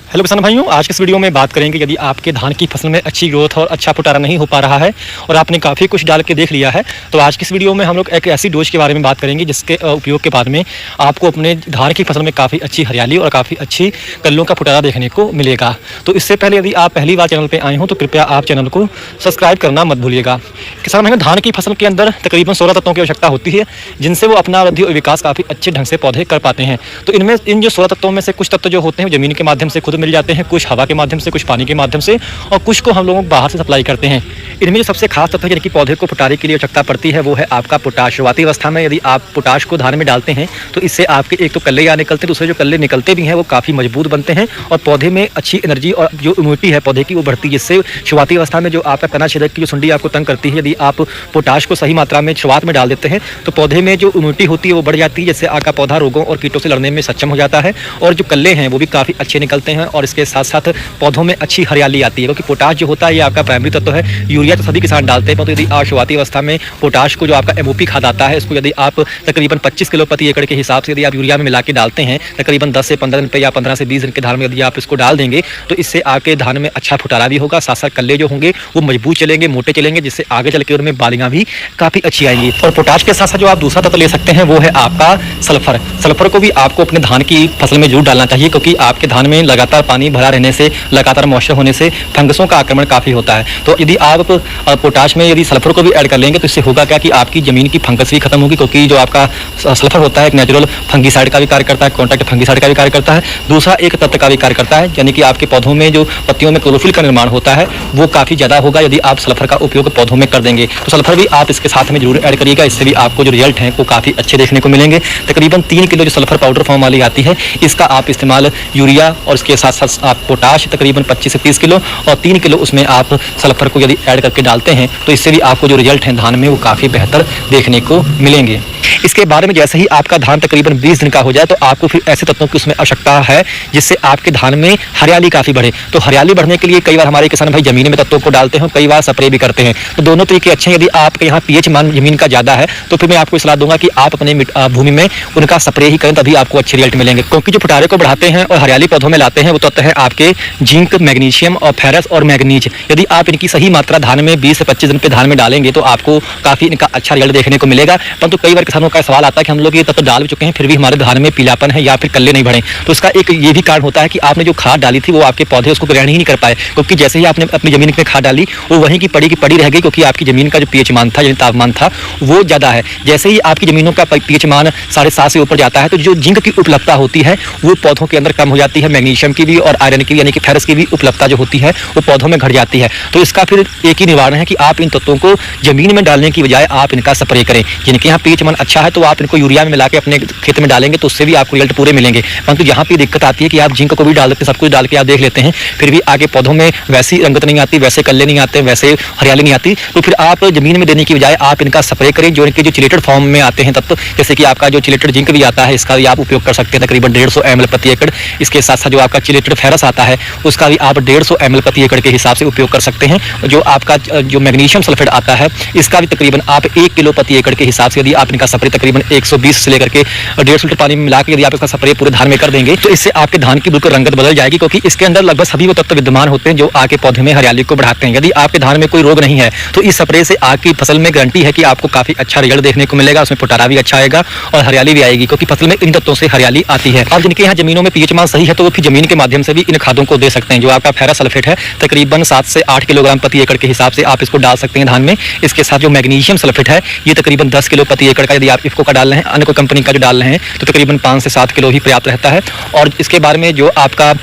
Hello किसान भाइयों, आज के इस वीडियो में बात करेंगे यदि आपके धान की फसल में अच्छी ग्रोथ और अच्छा फुटारा नहीं हो पा रहा है और आपने काफ़ी कुछ डाल के देख लिया है, तो आज की इस वीडियो में हम लोग एक ऐसी डोज के बारे में बात करेंगे जिसके उपयोग के बाद में आपको अपने धान की फसल में काफ़ी अच्छी हरियाली और काफ़ी अच्छी कल्लों का फुटारा देखने को मिलेगा। तो इससे पहले यदि आप पहली बार चैनल पर आए हों तो कृपया आप चैनल को सब्सक्राइब करना मत भूलिएगा। किसान भाइयों, धान की फसल के अंदर तकरीबन 16 तत्वों की आवश्यकता होती है जिनसे वो अपना वृद्धि और विकास काफ़ी अच्छे ढंग से पौधे कर पाते हैं। तो इनमें इन जो 16 तत्वों में से कुछ तत्व जो होते हैं ज़मीन के माध्यम से खुद मिल जाते हैं, कुछ हवा के माध्यम से, कुछ पानी के माध्यम से और कुछ को हम लोगों को बाहर से सप्लाई करते हैं। इनमें जो सबसे खास तत्व है जिनकी पौधे को फुटारे के लिए आवश्यकता पड़ती है वो है आपका पोटाश। शुरुआती अवस्था में यदि आप पोटाश को धान में डालते हैं तो इससे आपके एक तो कल्ले निकलते हैं, दूसरे जो कल्ले निकलते भी हैं वो काफ़ी मजबूत बनते हैं और पौधे में अच्छी एनर्जी और जो इम्यूनिटी है पौधे की वो बढ़ती है। जिससे शुरुआती अवस्था में जो आपका तना छेदक की जो सुंडी आपको तंग करती है, यदि आप पोटाश को सही मात्रा में शुरुआत में डाल देते हैं तो पौधे में जो इम्यूनिटी होती है वो बढ़ जाती है, जिससे आपका पौधा रोगों और कीटों से लड़ने में सक्षम हो जाता है और जो कल्ले हैं वो भी काफ़ी अच्छे निकलते हैं और इसके साथ साथ पौधों में अच्छी हरियाली आती है। क्योंकि पोटाश जो होता है ये आपका प्राइमरी तत्व है। यूरिया तो सभी किसान डालते हैं, परंतु यदि आप शुरुआती अवस्था में पोटाश को जो आपका एमओपी खाद आता है इसको यदि आप तकरीबन 25 किलो प्रति एकड़ के हिसाब से यदि आप यूरिया में मिला के डालते हैं तकरीबन 10 से 15 दिन पे या 15 से 20 दिन के धान में यदि आप इसको डाल देंगे तो इससे आपके धान में अच्छा फुटारा भी होगा, साथ साथ कल्ले जो होंगे वो मजबूत चलेंगे, मोटे चलेंगे, जिससे आगे चल के उनमें बालियां भी काफ़ी अच्छी आएंगी। और पोटाश के साथ साथ जो आप दूसरा तत्व ले सकते हैं वो है आपका सल्फर। सल्फर को भी आपको अपने धान की फसल में जरूर डालना चाहिए क्योंकि आपके धान में लगातार पानी भरा रहने से, लगातार मॉइस्चर होने से फंगसों का आक्रमण काफ़ी होता है। तो यदि आप पोटाश में यदि सल्फर को भी ऐड कर लेंगे तो इससे होगा क्या कि आपकी ज़मीन की फंगस भी खत्म होगी, क्योंकि जो आपका सल्फर होता है एक नेचुरल फंगीसाइड का भी कार्य करता है, कॉन्टैक्ट फंगीसाइड का भी कार्य करता है, दूसरा एक तत्व का भी कार्य करता है, यानी कि आपके पौधों में जो पत्तियों में क्लोरोफिल का निर्माण होता है वो काफ़ी ज़्यादा होगा यदि आप सल्फर का उपयोग पौधों में कर देंगे। तो सल्फर भी आप इसके साथ में जरूर ऐड करिएगा, इससे भी आपको जो रिजल्ट हैं वो काफ़ी अच्छे देखने को मिलेंगे। तकरीबन 3 किलो जो सल्फर पाउडर फॉर्म वाली आती है इसका आप इस्तेमाल यूरिया और इसके साथ साथ आप पोटाश तकरीबन 25 से 30 किलो और 3 किलो उसमें आप सल्फर को यदि ऐड करके डालते हैं तो इससे भी आपको जो रिजल्ट हैं धान में वो काफ़ी बेहतर देखने को मिलेंगे। इसके बारे में जैसे ही आपका धान तकरीबन 20 दिन का हो जाए तो आपको फिर ऐसे तत्वों की उसमें आवश्यकता है जिससे आपके धान में हरियाली काफ़ी बढ़े। तो हरियाली बढ़ने के लिए कई बार हमारे किसान भाई जमीन में तत्वों को डालते हैं, कई बार स्प्रे भी करते हैं। तो दोनों तरीके अच्छे हैं। यदि आपके यहाँ पीएच मान जमीन का ज़्यादा है तो फिर मैं आपको सलाह दूंगा कि आप अपने भूमि में उनका स्प्रे ही करें, तभी आपको अच्छे रिजल्ट मिलेंगे। क्योंकि जो फुटारे को बढ़ाते हैं और हरियाली पौधों में लाते हैं वो तत्व है आपके जिंक, मैग्नीशियम और फेरस और मैग्नीज। यदि आप इनकी सही मात्रा धान में 20 से 25 दिन पे धान में डालेंगे तो आपको काफ़ी इनका अच्छा रिजल्ट देखने को मिलेगा। परंतु कई बार किसानों का सवाल आता है कि हम लोग ये तत्व डाल चुके हैं फिर भी हमारे धान में पीलापन है या फिर कल्ले नहीं बढ़े। तो इसका एक ये भी कारण होता है कि आपने जो खाद डाली थी वो आपके पौधे उसको ग्रहण ही नहीं कर पाए, क्योंकि जैसे ही आपने अपनी जमीन में खाद डाली वो वहीं की पड़ी रह गई, क्योंकि आपकी जमीन का जो पीएच मान था, यानी तापमान था वो ज़्यादा है। जैसे ही आपकी जमीनों का पीएच मान 7.5 से ऊपर जाता है तो जो जिंक की उपलब्धता होती है वो पौधों के अंदर कम हो जाती है, मैग्नीशियम की भी और आयरन की यानी कि फेरस की भी उपलब्धता जो होती है वो पौधों में घट जाती है। तो इसका फिर एक ही निवारण है कि आप इन तत्वों को जमीन में डालने की बजाय आप इनका स्प्रे करें। जिनके यहाँ पीएच मान अच्छा है तो आप इनको यूरिया में मिला के अपने खेत में डालेंगे तो उससे भी आपको रिजल्ट पूरे मिलेंगे। परंतु यहाँ पे दिक्कत आती है कि आप जिंक को भी डाल देते हैं, सब कुछ डाल के आप देख लेते हैं, फिर भी आगे पौधों में वैसी रंगत नहीं आती, वैसे कल्ले नहीं आते, वैसे हरियाली नहीं आती। तो फिर आप जमीन में देने की बजाय आप इनका स्प्रे करें। जो इनके जो चिलेटेड फॉर्म में आते हैं तत्व, जैसे कि आपका जो चिलेटेड जिंक भी आता है इसका भी आप उपयोग कर सकते हैं तकरीबन 150 ml प्रति एकड़। इसके साथ साथ जो आपका चिलेटेड फेरस आता है उसका भी आप 150 ml प्रति एकड़ के हिसाब से उपयोग कर सकते हैं। जो आपका जो मैग्नीशियम सल्फेट आता है इसका भी तकरीबन आप 1 किलो प्रति एकड़ के हिसाब से यदि आप इनका स्प्रे तकरीबन 120 से लेकर के 150 लीटर पानी में मिला के यदि आप इसका स्प्रे पूरे धान में कर देंगे तो इससे आपके धान की बिल्कुल रंगत बदल जाएगी, क्योंकि इसके अंदर लगभग सभी वो तत्व विद्यमान होते हैं जो आगे पौधे में हरियाली को बढ़ाते हैं। यदि आपके धान में कोई रोग नहीं है तो इस स्प्रे से आपकी फसल में गारंटी है कि आपको काफी अच्छा रिजल्ट देखने को मिलेगा, उसमें फुटारा भी अच्छा आएगा और हरियाली भी आएगी, क्योंकि फसल में इन तत्वों से हरियाली आती है। अब जिनके यहाँ जमीनों में पीएच मान सही है तो वो फिर जमीन के माध्यम से भी इन खादों को दे सकते हैं। जो आपका फेरस सल्फेट है तकरीबन 7 से 8 किलोग्राम प्रति एकड़ के हिसाब से आप इसको डाल सकते हैं धान में। इसके साथ जो मैग्नीशियम सल्फेट है ये तकरीबन 10 किलो प्रति एकड़ का यदि आप इफको का डाल रहे हैं, अन्य कोई कंपनी का जो डाल रहे हैं तो तकरीबन 5 से 7 किलो ही पर्याप्त रहता है। और इसके बारे में जो आपका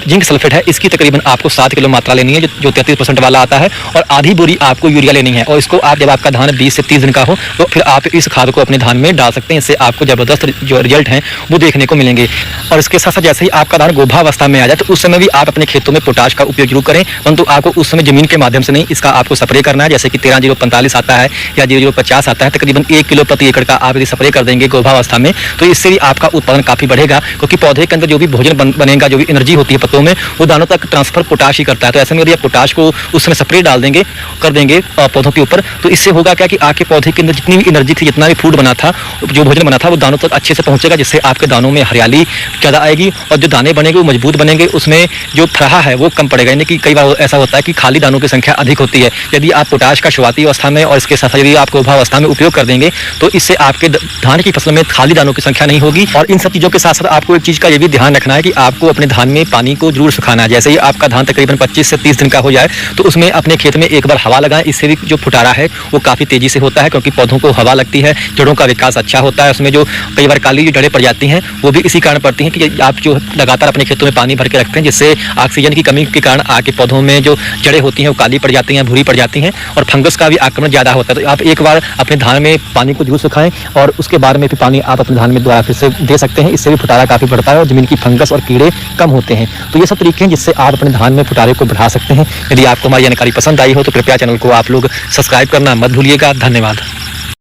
जिंक सल्फेट है इसकी तकरीबन आपको 7 किलो मात्रा लेनी है जो 33% वाला आता है, और आधी बोरी आपको यूरिया लेनी है। और इसको आप जब आपका धान 20 से 30 दिन का हो तो फिर आप इस खाद को अपने धान में डाल सकते हैं। इससे आपको ज़बरदस्त जो रिजल्ट हैं वो देखने को मिलेंगे। और इसके साथ साथ जैसे ही आपका धान गोभा अवस्था में आ जाए तो उस समय भी आप अपने खेतों में पोटाश का उपयोग जरूर करें, परंतु आपको उस समय जमीन के माध्यम से नहीं, इसका आपको स्प्रे करना है। जैसे कि 13-0-45 आता है या 0-0-50 आता है, तकरीबन 1 किलो प्रति एकड़ का आप यदि स्प्रे कर देंगे गोभा अवस्था में तो इससे भी आपका उत्पादन काफ़ी बढ़ेगा, क्योंकि पौधे के अंदर जो भी भोजन बनेगा, जो भी एनर्जी होती है पत्तों में, वो दानों तक ट्रांसफर पोटाश ही करता है। तो ऐसे में यदि आप पोटाश को उस समय स्प्रे डाल देंगे कर देंगे पौधों के ऊपर तो इससे होगा क्या कि आपके पौधे के अंदर जितनी भी एनर्जी थी, जितना भी फूड बना था, जो भोजन बना था, वो दानों तक अच्छे से पहुंचेगा, जिससे आपके दानों में हरियाली ज़्यादा आएगी और जो दाने बनेंगे जो मजबूत बनेंगे उसमें जो फराहा है वो कम पड़ेगा। यानी कि कई बार ऐसा होता है कि खाली दानों की संख्या अधिक होती है। यदि आप पोटाश का शुरुआती अवस्था में और इसके साथ यदि आप उभावस्था में उपयोग कर देंगे तो इससे आपके धान की फसल में खाली दानों की संख्या नहीं होगी। और इन सब चीज़ों के साथ साथ आपको एक चीज़ का ये भी ध्यान रखना है कि आपको अपने धान में पानी को जरूर सुखाना है। जैसे ही आपका धान तकरीबन 25 से 30 दिन का हो जाए तो उसमें अपने खेत में एक बार हवा लगाएं। इससे भी जो फुटारा है वो काफ़ी तेज़ी से होता है, क्योंकि पौधों को हवा लगती है, जड़ों का विकास अच्छा होता है। उसमें जो कई बार काली जो जड़ें पड़ जाती हैं वो भी इसी कारण पड़ती हैं कि आप जो लगातार अपने खेतों में पानी भर के रखते हैं, जिससे ऑक्सीजन की कमी के कारण आके पौधों में जो जड़ें होती हैं वो काली पड़ जाती हैं, भूरी पड़ जाती हैं और फंगस का भी आक्रमण ज़्यादा होता है। तो आप एक बार अपने धान में पानी को जरूर सुखाएं और उसके बाद में फिर पानी आप अपने धान में दोबारा फिर से दे सकते हैं। इससे भी फुटारा काफ़ी बढ़ता है और ज़मीन की फंगस और कीड़े कम होते हैं। तो ये सब तरीके हैं जिससे आप अपने धान में फुटारे को बढ़ा सकते हैं। यदि आपको हमारी जानकारी पसंद आई हो तो कृपया चैनल को आप लोग सब्सक्राइब करना मत भूलिएगा। धन्यवाद।